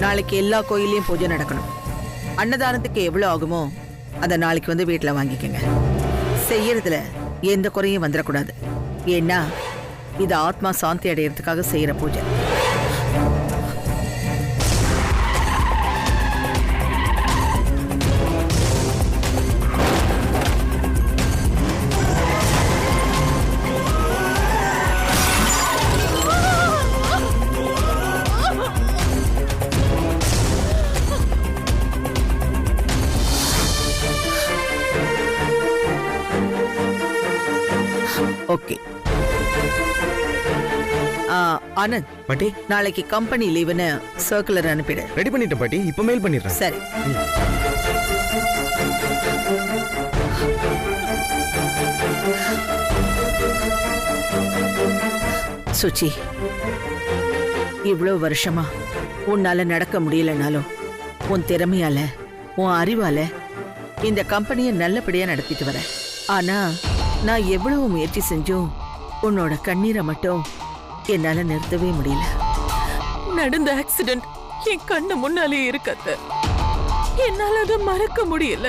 நாளைக்கு எல்லா கோயிலையும் பூஜை நடக்கணும். அன்னதானத்துக்கு எவ்வளவு ஆகுமோ அதை நாளைக்கு வந்து வீட்டுல வாங்கிக்கங்க. செய்யறதுல எந்த குறையும் வந்துடக்கூடாது. ஏன்னா இது ஆத்மா சாந்தி அடையறதுக்காக செய்யற பூஜை. ஓகே ஆனந்த் பாட்டி, நாளைக்கு கம்பெனி லீவுன்னு சர்க்குலர் அனுப்பிடு. ரெடி பண்ணிட்டேன் பாட்டி, இப்ப மெயில் பண்ணிடுறேன். சரி. சுச்சி, இவ்வளவு வருஷமா உன்னால நடக்க முடியலனாலும் உன் திறமையால உன் அறிவால இந்த கம்பெனியை நல்லபடியா நடத்திட்டு வர. ஆனா நான் எவ்வளவு முயற்சி செஞ்சும் உன்னோட கண்ணீரை மட்டும் என்னால நிறுத்தவே முடியல. நடந்த ஆக்சிடென்ட் என் கண்ணு முன்னாலே இருக்கத்த, என்னால அதை மறக்க முடியல.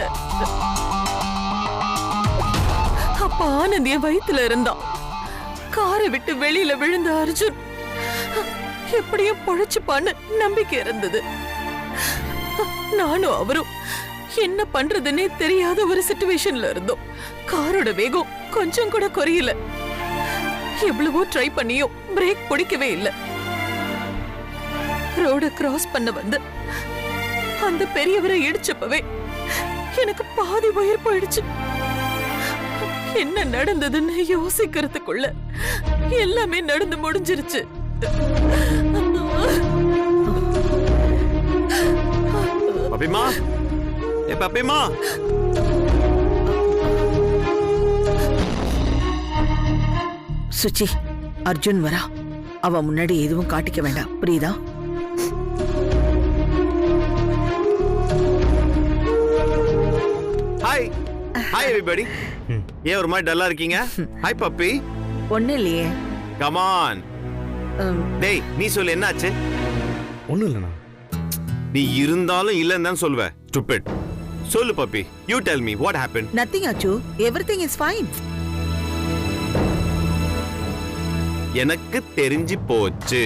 அப்ப ஆனந்த் என் வயித்துல இருந்தான். காரை விட்டு வெளியில விழுந்த அர்ஜுன் எப்படியும் பொழைச்சுப்பான்னு நம்பிக்கை இருந்தது. நானும் அவரும் என்ன பண்றதுன்னே தெரியாத ஒரு சிச்சுவேஷன்ல இருந்தோம். காரோட வேகம் கொஞ்சம் கூட குறையல. எவ்வளவோ ட்ரை பண்ணியும் பிரேக் பிடிக்கவே இல்லை. ரோட கிராஸ் பண்ண வந்து அந்த பெரியவரை இடிச்சப்பவே எனக்கு பாதி உயிர் போயிடுச்சு. என்ன நடந்ததுன்னு யோசிக்கிறதுக்குள்ள எல்லாமே நடந்து முடிஞ்சிருச்சு. பப்பிமா, ஏ பப்பிமா, சுச்சி, அர்ஜுன் வரா. அவ முன்னாடி எதுவும் காட்டிக்க வேண்டாம், புரியுதா? Hi hi everybody. ஏன் ஒரு மாதிரி டல்லா இருக்கீங்க? Hi puppy. ஒண்ணு இல்லையே. Come on. டேய், நீ சொல்லு, என்னாச்சு? ஒண்ணும் இல்லண்ணா. நீ இருந்தாலும் இல்லன்னு தான் சொல்லுவ. ஸ்டூபிட். சொல்லு puppy. You tell me what happen. Nothing அச்சு, எவ்ரிதிங் இஸ் ஃபைன். எனக்கு தெரிஞ்சு போச்சு.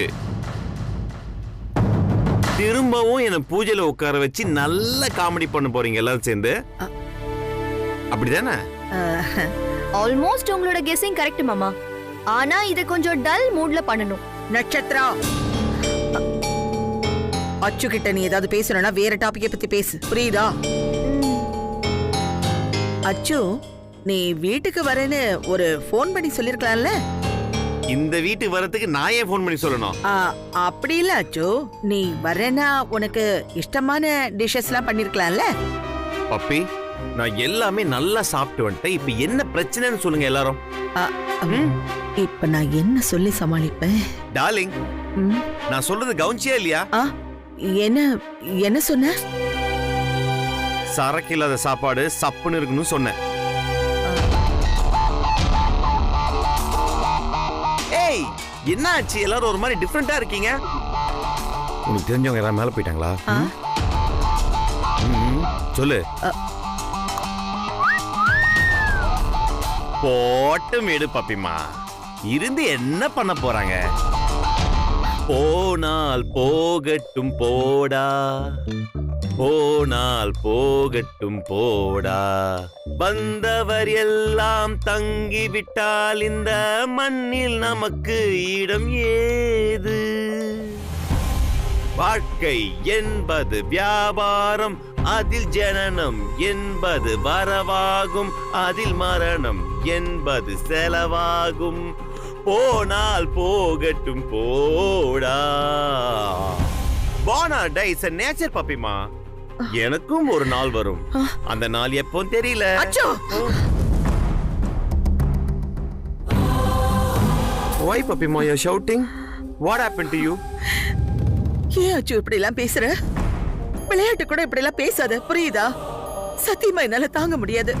திரும்பவும் என்ன பூஜையில உட்கார வச்சு நல்ல காமெடி பண்ண போறீங்க எல்லாரும் சேர்ந்து. அப்படிதானே? ஆல்மோஸ்ட் உங்களோட கெஸ்ஸிங் கரெக்ட் மாமா. ஆனா இத கொஞ்சம் டல் மூட்ல பண்ணனும். நட்சத்திரா, அச்சு கிட்ட நீ ஏதாவது பேசணும்னா வேற டாபிக்கை பத்தி பேசு, புரியுதா? அச்சு, நீ வீட்டுக்கு வரேன்னு ஒரு போன் பண்ணி சொல்லிருக்கலாம்ல. இந்த வீட்டுக்கு வரதுக்கு நான் ஏன் போன் பண்ணி சொல்லணும்? அப்படி இல்ல அச்சு, நீ வரேன்னா உனக்கு இஷ்டமான டிஷஸ் எல்லாம் பண்ணிருக்கலாம்ல. பப்பி, நான் எல்லாமே நல்லா சாப்பிட்டு வந்துட்டேன். இப்ப என்ன பிரச்சனைன்னு சொல்லுங்க எல்லாரும். இப்ப நான் என்ன சொல்லி சமாளிப்பேன்? டார்லிங், நான் சொல்றது கவனிச்சியா இல்லையா? என்ன என்ன சொன்ன? சரக்கு இல்லாத சாப்பாடு சப்புன்னு இருக்குன்னு சொன்னேன். ஏய், என்ன ஆச்சு? எல்லாரும் ஒரு மாதிரி டிஃபரெண்டா இருக்கீங்க. உனக்கு தெரிஞ்சவங்க யாராவது மேல போயிட்டாங்களா? சொல்லு. போட்டு மேடு பப்பிமா. இருந்து என்ன பண்ண போறாங்க? போனால் போகட்டும் போடா, போனால் போகட்டும் போடா, வந்தவர் எல்லாம் தங்கிவிட்டால் இந்த மண்ணில் நமக்கு இடம் ஏது? வாழ்க்கை என்பது வியாபாரம், அதில் ஜனனம் என்பது வரவாகும், அதில் மரணம் என்பது செலவாகும். போனால் போகட்டும் போடா. Born or die is a nature பப்பிமா. எனக்கும் ஒரு நாள் வரும். அந்த நாள் எப்போ தெரியல. அச்சோ, why பப்பிமா you are shouting? What happened to you? ஏன் அச்சு இப்படி எல்லாம் பேசுற? விளையாட்டு கூட இப்படி எல்லாம் பேசாத, புரியுதா? சத்தியமா என்னால தாங்க முடியாது.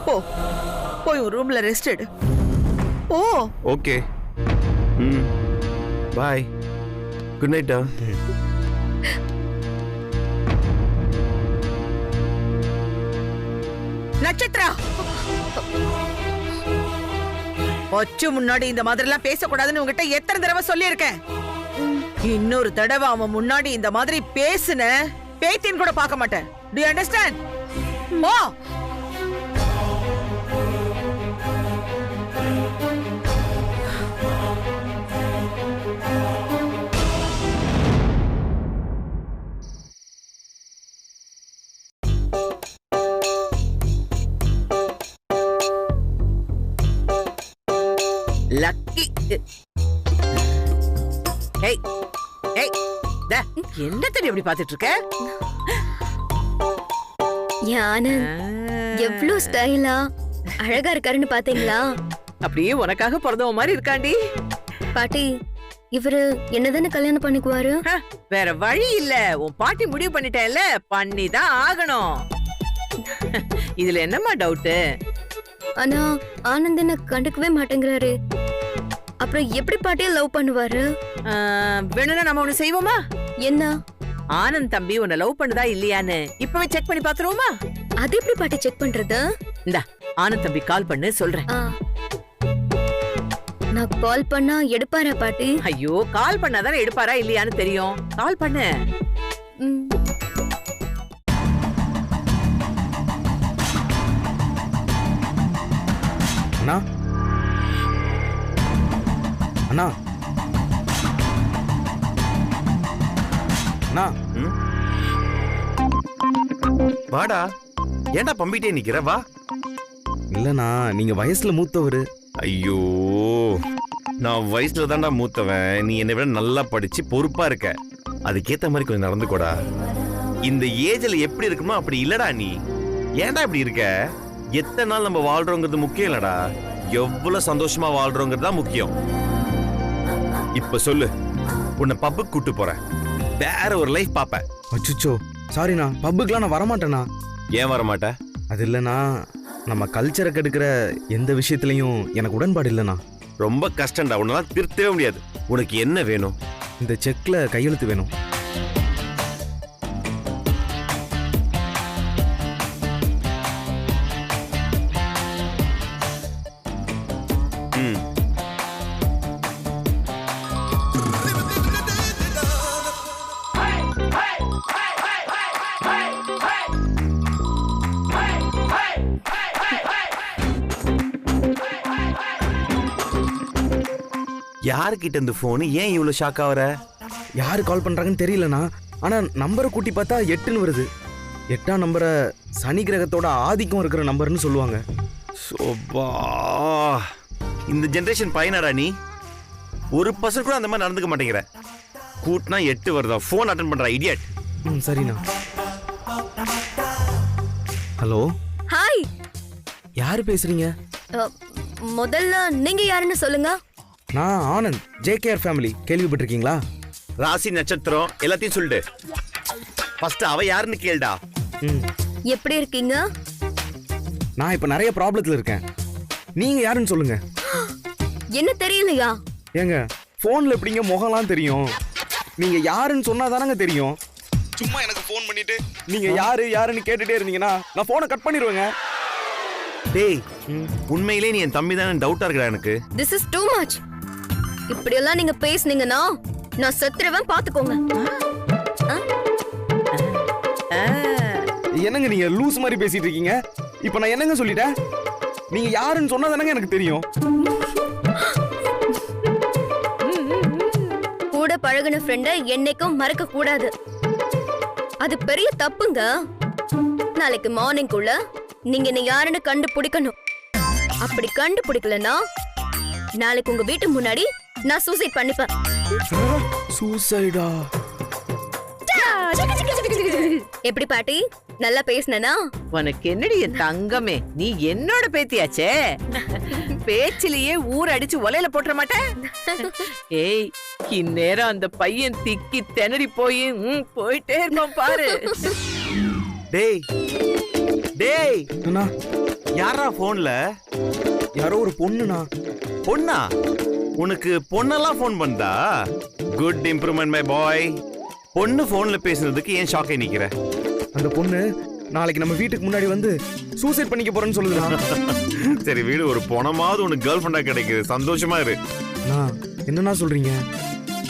போ, போய் ஒரு ரூம்ல ரெஸ்ட் எடு. Oh, okay. Bye. Good night. Nakshatra, ஒச்சு முன்னாடி இந்த மாதிரி எல்லாம் பேசக்கூடாதுன்னு உங்ககிட்ட எத்தனை தடவை சொல்லியிருக்கேன். இன்னொரு தடவை அவன் முன்னாடி இந்த மாதிரி பேசுன பேத்தின்னு கூட பார்க்க மாட்டேன். Do you understand? Oh lucky. ஏய் ஏய், என்னத்தடி எப்படி பாத்துட்டு இருக்க? எவ்வளவு ஸ்டைலா அழகா இருக்காருன்னு பாத்தீங்களா? அப்படியே உனக்காக பிறந்தவ மாதிரி இருக்காண்டி. பாட்டி, இவரு என்னதானே கல்யாணம் பண்ணிக்குவாரு? வேற வழி இல்ல, உன் பாட்டி முடிவு பண்ணிட்டேல்ல, பண்ணிதான் ஆகணும். இதுல என்னம்மா டவுட்? ஆனா ஆனந்த் என்ன கண்டுக்கவே மாட்டேங்கிறாரு. அப்புறம் எப்படி பாட்டிய லவ் பண்ணுவாரு? வேணும்னா நம்ம ஒண்ணு செய்வோமா? என்ன? ஆனந்த் தம்பி உன்னை லவ் பண்ணுதா இல்லையான்னு இப்பவே செக் பண்ணி பாத்துருவோமா? அது எப்படி பாட்டி செக் பண்றது? இந்தா ஆனந்த் தம்பி கால் பண்ணு, சொல்றேன். நான் கால் பண்ணா எடுப்பாரா பாட்டி? ஐயோ, கால் பண்ணாதானே எடுப்பாரா இல்லையான்னு தெரியும். கால் பண்ணு. அண்ணா அண்ணா அண்ணா, வாடா. ஏன்டா பம்பிட்டே நிக்கிற? வா. இல்லண்ணா, நீங்க வயசுல மூத்தவரு. ஐயோ, நான் வயசுல தான்டா மூத்தவன். நீ என்னை விட நல்லா படிச்சு பொறுப்பா இருக்க. அதுக்கேத்த மாதிரி கொஞ்சம் நடந்துக்கோடா. இந்த ஏஜ்ல எப்படி இருக்குமோ அப்படி இல்லடா நீ. ஏன்டா இப்படி இருக்க? எத்தனை நாள் நம்ம வாழ்றோங்கிறது முக்கியம் இல்லடா, எவ்வளவு சந்தோஷமா வாழ்றோங்கிறது தான் முக்கியம். இப்ப சொல்லு, உன்னை பப்புக்கு கூட்டு போறேன், வேற ஒரு லைஃப் பாப்ப. அச்சுச்சோ, சாரிண்ணா, பப்புக்குலாம் நான் வரமாட்டேண்ணா. ஏன் வரமாட்ட? அது இல்லைண்ணா, நம்ம கல்ச்சரை கெடுக்கிற எந்த விஷயத்துலயும் எனக்கு உடன்பாடு இல்லைண்ணா. ரொம்ப கஷ்டம்டா, உன்னால திருத்தவே முடியாது. உனக்கு என்ன வேணும்? இந்த செக்ல கையெழுத்து வேணும். யாருக்கிட்ட இந்த போன்? ஏன் இவ்வளவு ஷாக் ஆவற? யாரு கால் பண்றாங்கன்னு தெரியலண்ணா. ஆனா நம்பரை கூட்டி பார்த்தா 8ன்னு வருது. 8ஆம் நம்பரை சனி கிரகத்தோட ஆதிக்கம் இருக்கிற நம்பர்னு சொல்லுவாங்க. சோபா, இந்த ஜெனரேஷன் பையனாடா நீ? ஒரு பர்சன் கூட அந்த மாதிரி நடந்துக்க மாட்டேங்கிற. கூட்டினா 8 வருதா? போன் அட்டன் பண்றா இடியட். சரிண்ணா. Hello, hi. யாரு பேசுறீங்க? முதல்ல நீங்க யாருன்னு சொல்லுங்க. நான் ஆனந்த், ஜேகேஆர் ஃபேமிலி. கேள்விப்பட்டிருக்கீங்களா? ராசி நட்சத்திரம் எல்லாத்தையும் சொல்லிடு. ஃபர்ஸ்ட் அவ யாருன்னு கேளுடா. எப்படி இருக்கீங்க? நான் இப்ப நிறைய ப்ராப்ளத்துல இருக்கேன். நீங்க யாருன்னு சொல்லுங்க. என்ன தெரியலையா? ஏங்க, போன்ல எப்படிங்க முகம்லாம் தெரியும்? நீங்க யாருன்னு சொன்னாதானங்க தெரியும். சும்மா எனக்கு போன் பண்ணிட்டு நீங்க யாரு யாருன்னு கேட்டுட்டே இருந்தீங்கன்னா நான் போனை கட் பண்ணிடுவேங்க. டேய், உண்மையிலே நீ என் தம்பி தானே டவுட்டா இருக்கடா எனக்கு. This is too much. இப்படி எல்லாம் நீங்க பேசுனீங்கன்னா நான் செத்துறவன், பாத்துக்கோங்க. என்னங்க நீங்க லூஸ் மாதிரி பேசிட்டு இருக்கீங்க? இப்ப நான் என்னங்க சொல்லிட்டேன்? நீங்க யாருன்னு சொன்னாதானங்க எனக்கு தெரியும். கூட பழகுன ஃப்ரெண்ட என்னைக்கும் மறக்க கூடாது. அது பெரிய தப்புங்க. நாளைக்கு மார்னிங்குள்ள நீங்க என்ன யாருன்னு கண்டுபிடிக்கணும். அப்படி கண்டுபிடிக்கலன்னா நாளைக்கு உங்க வீட்டு முன்னாடி நான் சூசைட் பண்ணிப்பேன். சூசைடா? எப்படி பாட்டி, நல்லா பேசுனா? உனக்கு என்னடி என் தங்கமே, நீ என்னோட பேத்தியாச்சே. பேச்சிலேயே ஊர் அடிச்சு ஒலையில போட்டுற மாட்டேன். ஏய், இந்நேரம் அந்த பையன் திக்கி திணறி போய் போயிட்டே இருக்கோம் பாரு. டேய் டேய், அண்ணா, யாரா போன்ல? யாரோ ஒரு பொண்ணுண்ணா. பொண்ணா? உனக்கு பொண்ணெல்லாம் போன் பண்ணா? Good improvement my boy. பொண்ணு போன்ல பேசுனதுக்கு ஏன் ஷாக் ஆகி நிக்கிற? அந்த பொண்ணு நாளைக்கு நம்ம வீட்டுக்கு முன்னாடி வந்து சூசைட் பண்ணிக்க போறேன்னு சொல்லுதுடா. சரி வீடு, ஒரு பொணமாவது உனக்கு கேர்ள் ஃப்ரெண்டா கிடைக்குது, சந்தோஷமா இரு. என்னன்னா சொல்றீங்க?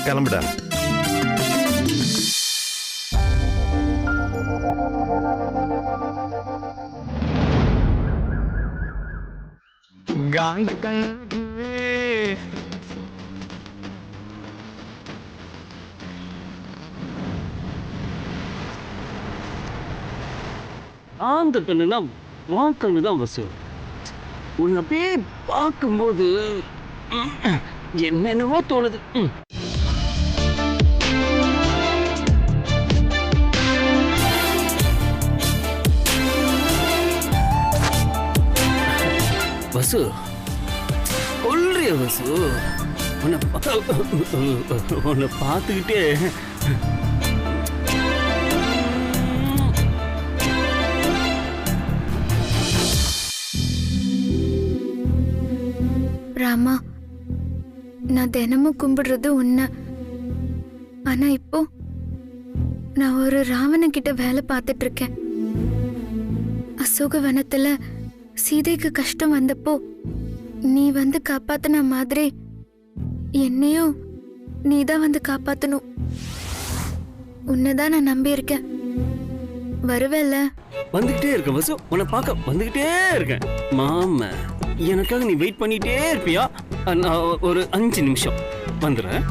கிளம்புடா. ஆந்த கண்ணுனா உன் கண்ணு தான் வசு. உன்னை அப்படியே பார்க்கும்போது என்னென்னவோ தோணுது. வசு கொல்றிய வசு. உன்னை பார்த்துக்கிட்டே ராமா, நான் தினமும் கும்பிடுறது உன்னை. ஆனா இப்போ நான் ஒரு ராவணன் கிட்ட வேலை பார்த்துட்டு இருக்கேன். அசோக வனத்துல சீதைக்கு கஷ்டம் வந்தப்போ நீ வந்து காப்பாத்தின மாதிரி என்னையும் நீதான் வந்து காப்பாத்தணும். உன்னைதான் நான் நம்பி இருக்கேன். வருவேல்ல? வந்துகிட்டே இருக்கேன் வசு, உன்னை பார்க்க வந்துகிட்டே இருக்கேன். மாமா எனக்காக நீ வெயிட் பண்ணிட்டே இருப்பியா? நான் ஒரு 5 நிமிஷம் வந்துடுறேன்.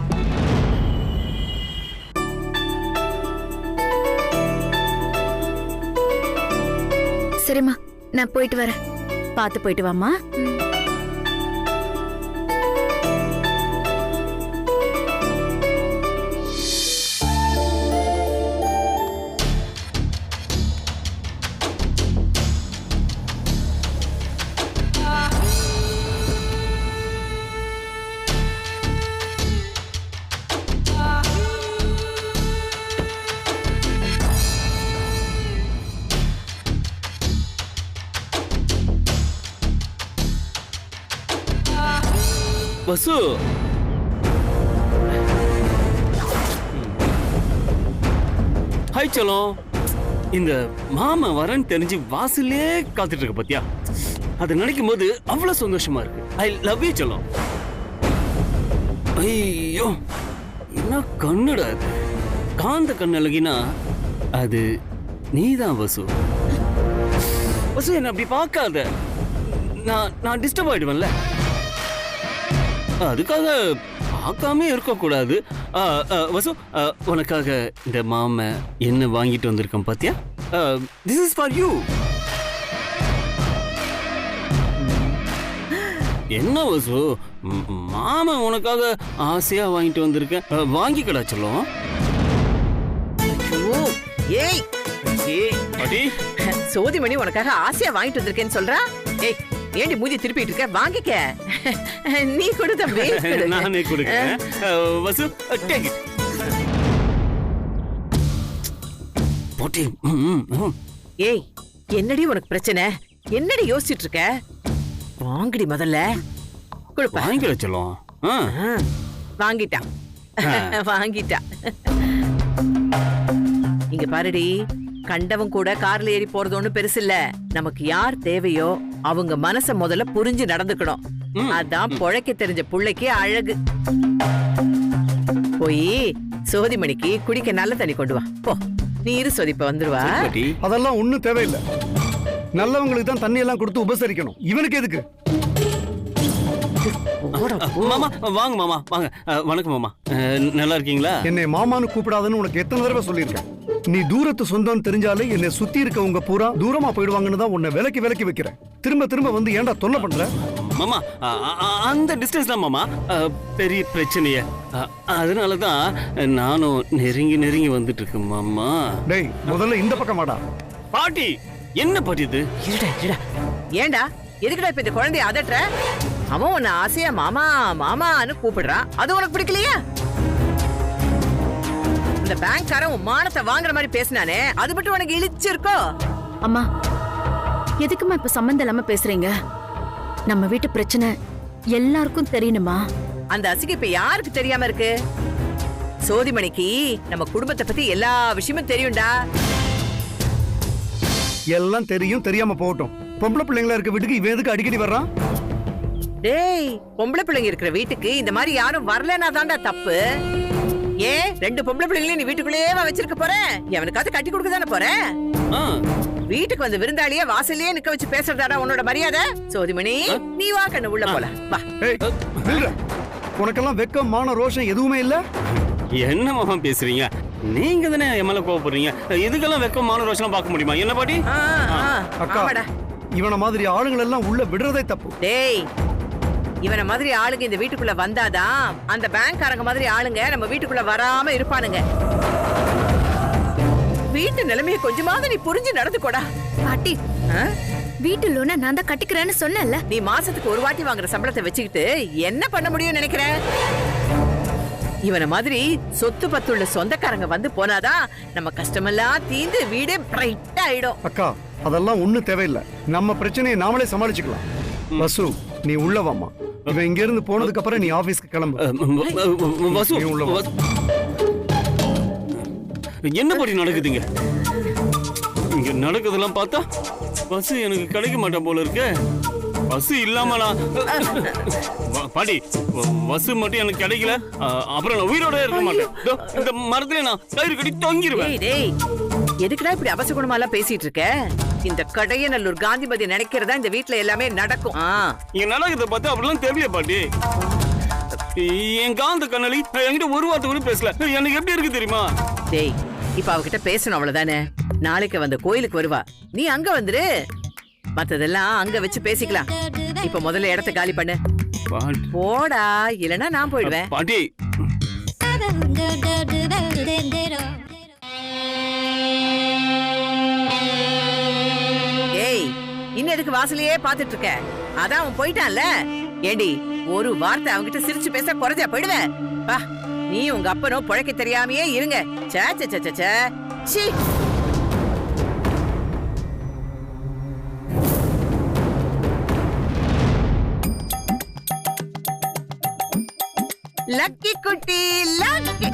சரிம்மா, நான் போயிட்டு வரேன். பார்த்து போயிட்டு வாமா. வசு, ஹாய் செல்லம். இந்த மாமா வரேன்னு தெரிஞ்சு வாசல்லே காத்துட்டு இருக்க பாத்தியா? அதை நினைக்கும் போது அவ்வளவு சந்தோஷமா இருக்கு. ஐ லவ் யூ செல்லம். ஐயோ, என்ன கண்ணுடா அது? காந்த கண்ணு அழகினா அது நீதான் வசு. வசு, என்ன அப்படி பார்க்காத. நான் டிஸ்டர்ப் ஆயிடுவேன்ல, அதுக்காக பார்க்காம இருக்க கூடாது. வசு, உனக்காக இந்த மாமா என்ன வாங்கிட்டு வந்திருக்கேன் பாத்தியா? This is for you. என்ன வசு, மாமா உனக்காக ஆசையா வாங்கிட்டு வந்திருக்கேன், வாங்கிக்கடா சொல்லும். ஏய் பாட்டி, சோதிமணி உனக்காக ஆசையா வாங்கிட்டு வந்திருக்கேன்னு சொல்றா. ஏய், ஏண்டி மூஞ்சி திருப்பிட்டு இருக்க? வாங்கிக்க. நீ கொடுத்த நானே கொடுக்கிறேன். வசு, டேக் இட். பாட்டி, ஏய், என்னடி உனக்கு பிரச்சனை? என்னடி யோசிச்சுட்டு இருக்க? வாங்கடி முதல்ல. கொடுப்பா. வாங்கிக்கடா சொல்லும். வாங்கிட்டா வாங்கிட்டா. இங்க பாருடி, கண்டவன் கூட கார்ல ஏறி போறது ஒண்ணும் பெருசு இல்ல. நமக்கு யார் தேவையோ அவங்க மனச முதல்ல புரிஞ்சு நடந்துக்கணும். அதான் பொழைக்க தெரிஞ்ச புள்ளைக்கு அழகு. போய் சோதிமணிக்கு குடிக்க நல்ல தண்ணி கொண்டு வா. போ, நீ இரு சோதி, இப்ப வந்துருவா. அதெல்லாம் ஒண்ணும் தேவையில்லை. நல்லவங்களுக்கு தான் தண்ணி எல்லாம் கொடுத்து உபசரிக்கணும். இவனுக்கு எதுக்கு? மாமா வாங்க, மாமா வாங்க. வணக்கம் மாமா, நல்லா இருக்கீங்களா? என்னை மாமான்னு கூப்பிடாதுன்னு உனக்கு எத்தனை தடவை சொல்லியிருக்கேன். நீ தூரத்து சொந்தம் தெரிஞ்சாலே என்னை சுத்தி இருக்கவங்க பூரா தூரமா போயிடுவாங்கன்னு தான் உன்னை விலக்கி வைக்கிறேன். திரும்ப திரும்ப வந்து ஏன்டா தொல்லை பண்ற? மாமா, அந்த டிஸ்டன்ஸ் தான் மாமா பெரிய பிரச்சனையே. அதனாலதான் நானும் நெருங்கி வந்துட்டு இருக்கேன் மாமா. டேய், முதல்ல இந்த பக்கம் வாடா. பாட்டி, என்ன பாட்டி இது? ஏண்டா எதுக்குடா இப்ப இந்த குழந்தைய அதட்டுற? அவன் உன்னை ஆசையா மாமா மாமான்னு கூப்பிடுறான், அது உனக்கு பிடிக்கலையா? இந்த பேங்க்காரன் உன் மானத்தை வாங்குற மாதிரி பேசினானே, அது மட்டும் உனக்கு இழிச்சிருக்கோ? அம்மா, எதுக்குமா இப்ப சம்பந்தம் இல்லாம பேசுறீங்க? நம்ம வீட்டு பிரச்சனை எல்லாருக்கும் தெரியணுமா? அந்த அசிங்க இப்ப யாருக்கு தெரியாம இருக்கு? சோதிமணிக்கு நம்ம குடும்பத்தை பத்தி எல்லா விஷயமும் தெரியும்டா. எல்லாம் தெரியும், தெரியாம போகட்டும். பொம்பளை பிள்ளைங்களா இருக்க வீட்டுக்கு இவன் எதுக்கு அடிக்கடி வர்றான்? டேய், பொம்பளை பிள்ளைங்க இருக்கிற வீட்டுக்கு இந்த மாதிரி யாரும் வரலனா தான்டா தப்பு. ஏன் 2 பொம்பளை பிள்ளைங்களையும் நீ வீட்டுக்குள்ளேயே வச்சிருக்க போற? எவனுக்காவது கட்டி கொடுக்க தானே போற? வீட்டுக்கு வந்து விருந்தாளியே வாசல்லயே நிக்க வச்சு பேசுறதாடா உன்னோட மரியாதை? சோதிமணி, நீ வா கண்ணு உள்ள போலாம் வா. உனக்கெல்லாம் வெக்கம், மான, ரோஷம் எதுவுமே இல்ல? என்ன மாமா பேசுறீங்க? நீங்க தானே என் மேல கோவப்படுறீங்க. இதுக்கெல்லாம் வெக்கம், மான, ரோஷம் பார்க்க முடியுமா? என்ன பாட்டி? அக்கா, இவன மாதிரி ஆளுங்களை எல்லாம் உள்ள விடுறதே தப்பு. டேய், இவன மாதிரி ஆளுங்க இந்த வீட்டுக்குள்ள வந்தாதான் அந்த பேங்க்காரங்க மாதிரி ஆளுங்க நம்ம வீட்டுக்குள்ள வராம இருப்பானுங்க. வீட்டு நிலைமையை கொஞ்சமாவது நீ புரிஞ்சு நடந்துக்கோடா. பாட்டி, வீட்டு லோனை நான் தான் கட்டிக்கிறேன்னு சொன்னேன்ல. நீ மாசத்துக்கு ஒரு வாட்டி வாங்குற சம்பளத்தை வச்சுக்கிட்டு என்ன பண்ண முடியும்னு நினைக்கிற? இவன மாதிரி சொத்து பத்துள்ள சொந்தக்காரங்க வந்து போனாதான் நம்ம கஷ்டமெல்லாம் தீந்து வீடே பிரைட்டா ஆயிடும். அக்கா, அதெல்லாம் ஒண்ணும் தேவையில்லை. நம்ம பிரச்சனையை நாமளே சமாளிச்சுக்கலாம். வசு, நீ உள்ள வாமா. இவன் இங்க இருந்து போனதுக்கு அப்புறம் நீ ஆபீஸ்க்கு கிளம்பு. வசு, நீ உள்ள வா. என்ன பாட்டி நடக்குதுங்க? இங்க நடக்குதெல்லாம் பார்த்தா பஸ் எனக்கு கிடைக்க மாட்டேன் போல இருக்கு. பஸ் இல்லாம நான் பாட்டி, பஸ் மட்டும் எனக்கு கிடைக்கல, அப்புறம் நான் உயிரோட இருக்க மாட்டேன். இந்த மரத்துல நான் கயிறு கட்டி தொங்கிடுவேன். டேய், எதுக்குடா இப்படி அபசகுணமா எல்லாம் பேசிட்டு இருக்க? இந்த கடையநல்லூர் காந்திமதி நினைக்கிறதா இந்த வீட்டுல எல்லாமே நடக்கும். இங்க நடக்குத பார்த்தா அப்படிலாம் தெரியல பாட்டி. என் காந்த கண்ணலி என்கிட்ட ஒரு வார்த்தை கூட பேசல. எனக்கு எப்படி இருக்கு தெரியுமா? டேய், இப்ப அவகிட்ட பேசணும் அவ்வளவுதானே. நாளைக்கு வந்து கோயிலுக்கு வருவா, நீ அங்க வந்துரு. மத்ததெல்லாம் அங்க வச்சு பேசிக்கலாம். இப்ப முதல்ல இடத்தை காலி பண்ணு. போடா, இல்லனா நான் போயிடுவேன். பாட்டி, ஏய், இன்னும் எதுக்கு வாசலையே பாத்துட்டு இருக்க? அதான் அவன் போயிட்டான்ல. ஏண்டி, ஒரு வார்த்தை அவங்கிட்ட சிரிச்சு பேச குறைஞ்சா போயிடுவேன். வா, நீ உங்க அப்பனும் புழைக்க தெரியாமையே இருங்க. சே சே சே சே சீ. லக்கி குட்டி லக்கி.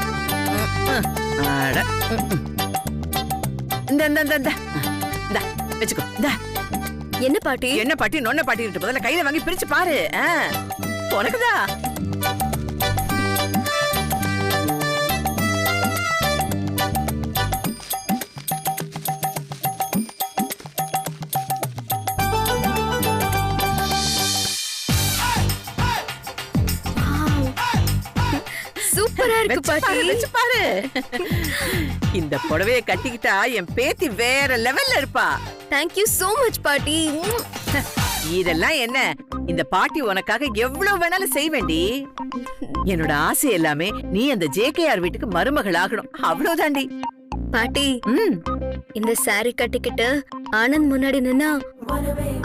அட, இந்த வெச்சுக்கோ. என்ன பாட்டி? என்ன பாட்டி, நொன்ன பாட்டி முதல்ல கையில வாங்கி பிரிச்சு பாரு. உனக்குதா? சூப்பரா இருக்கு பாட்டி. வெச்சு பாரு. இந்த புடவைய கட்டிக்கிட்டா என் பேத்தி வேற லெவல்ல இருப்பா. Thank you so much பாட்டி. இதெல்லாம் என்ன? இந்த பாட்டி உனக்காக எவ்வளவு வேணாலும் செய்வேண்டி. என்னோட ஆசை எல்லாமே நீ அந்த JKR வீட்டுக்கு மருமகள் ஆகணும், அவ்வளவுதாண்டி. பாட்டி, இந்த சாரி கட்டிக்கிட்டு ஆனந்த் முன்னாடி நின்னா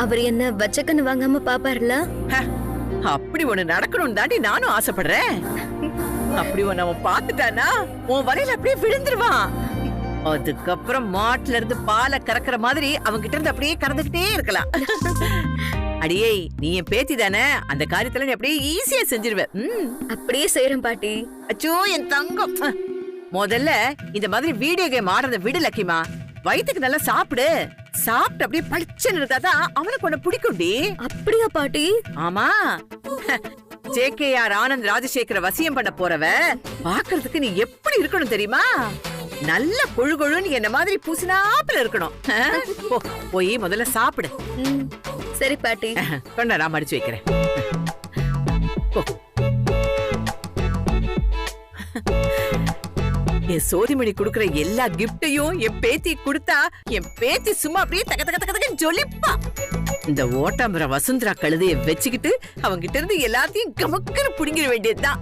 அவர் என்ன வச்சக்கன்னு வாங்காம பாப்பாருல? அப்படி ஒண்ணு நடக்கணும் தாண்டி நானும் ஆசைப்படுறேன். அப்படி ஒண்ணு அவன் பாத்துட்டானா உன் வலையில அப்படியே விழுந்துருவான். அதுக்கப்புறம் மாட்டுல இருந்து பாலை கறக்குற மாதிரி அவங்கிட்ட இருந்து அப்படியே கறந்துகிட்டே இருக்கலாம். அடியே, நீ என் பேத்தி தானே, அந்த காரியத்துல நீ அப்படியே ஈஸியா செஞ்சிருவேன். அப்படியே செய்யறேன் பாட்டி. அச்சோ என் தங்கம், முதல்ல இந்த மாதிரி வீடியோ கேம் ஆடுறத விடு லக்கிமா. வயிற்றுக்கு நல்லா சாப்பிடு. சாப்பிட்டு அப்படியே பளிச்சுன்னு இருந்தாதான் அவனுக்கு ஒண்ணு பிடிக்கும்டி. அப்படியா பாட்டி? ஆமா, JKR ஆனந்த் ராஜசேகர வசியம் பண்ண போறவ பாக்குறதுக்கு நீ எப்படி இருக்கணும் தெரியுமா? நல்ல கொழு கொழுன்னு என்ன மாதிரி பூசினாப்புல இருக்கணும். போய் முதல்ல சாப்பிடு. சரி பாட்டி. கொண்டா, நான் மடிச்சு வைக்கிறேன். என் சோதிமணி குடுக்கற எல்லா கிஃப்டையும் என் பேத்தி கொடுத்தா என் பேத்தி சும்மா அப்படியே தக தக தக தக ஜொலிப்பா. இந்த ஓட்டாம்பர வசுந்தரா கழுதைய வச்சுக்கிட்டு அவங்க கிட்ட இருந்து எல்லாத்தையும் கமக்குன்னு புடிங்கிட வேண்டியதுதான்.